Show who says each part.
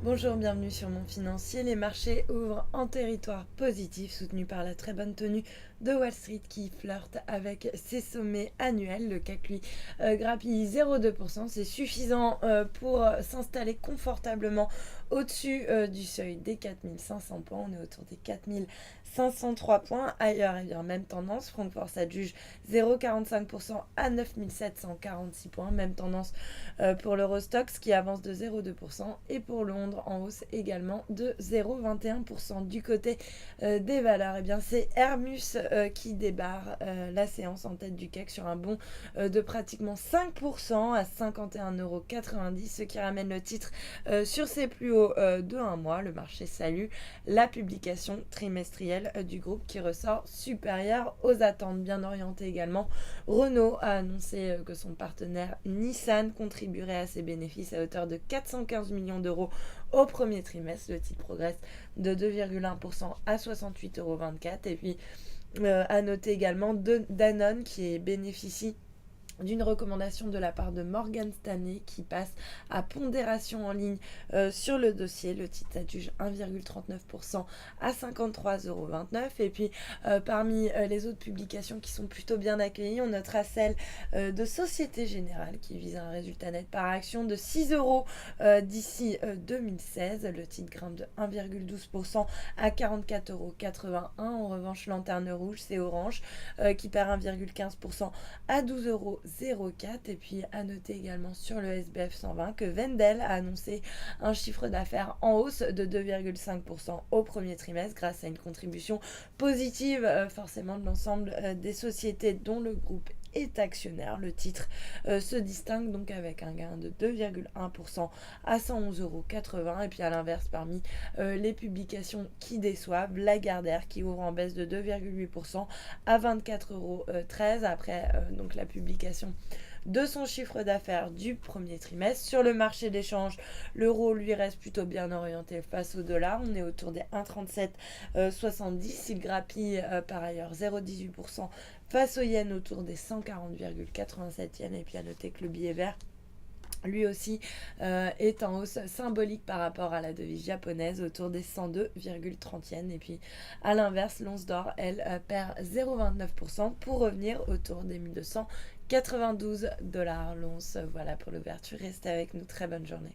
Speaker 1: Bonjour, bienvenue sur Mon Financier. Les marchés ouvrent en territoire positif, soutenu par la très bonne tenue de Wall Street qui flirte avec ses sommets annuels. Le CAC lui grappille 0,2%. C'est suffisant pour s'installer confortablement au-dessus du seuil des 4500 points. On est autour des 4503 points. Ailleurs, eh bien, même tendance. Francfort s'adjuge 0,45% à 9746 points. Même tendance pour l'Eurostoxx qui avance de 0,2%. Et pour Londres, en hausse également de 0,21%. Du côté des valeurs, eh bien, c'est Hermus qui débarre la séance en tête du CAC sur un bond de pratiquement 5% à 51,90 €, ce qui ramène le titre sur ses plus hauts de un mois. Le marché salue la publication trimestrielle du groupe qui ressort supérieure aux attentes. Bien orienté également, Renault a annoncé que son partenaire Nissan contribuerait à ses bénéfices à hauteur de 415 millions d'euros au premier trimestre. Le titre progresse de 2,1% à 68,24 €. Et puis, à noter également Danone qui bénéficie d'une recommandation de la part de Morgan Stanley qui passe à pondération en ligne sur le dossier. Le titre s'adjuge 1,39% à 53,29 €. Et puis parmi les autres publications qui sont plutôt bien accueillies, on notera celle de Société Générale qui vise un résultat net par action de 6 € d'ici 2016. Le titre grimpe de 1,12% à 44,81 €. En revanche, lanterne rouge, c'est Orange qui perd 1,15% à 12,04 €. Et puis à noter également sur le SBF 120 que Wendel a annoncé un chiffre d'affaires en hausse de 2,5% au premier trimestre grâce à une contribution positive forcément de l'ensemble des sociétés dont le groupe est actionnaire. Le titre se distingue donc avec un gain de 2,1% à 111,80 €. Et puis à l'inverse, parmi les publications qui déçoivent, Lagardère qui ouvre en baisse de 2,8% à 24,13 € après donc la publication de son chiffre d'affaires du premier trimestre. Sur le marché d'échange, l'euro lui reste plutôt bien orienté face au dollar. On est autour des 1,3770. Il grappille par ailleurs 0,18% face au yen autour des 140,87 yens. Et puis à noter que le billet vert lui aussi est en hausse symbolique par rapport à la devise japonaise autour des 102,30 yens. Et puis à l'inverse, l'once d'or, elle, perd 0,29% pour revenir autour des 1292 $ l'once. Voilà pour l'ouverture. Restez avec nous. Très bonne journée.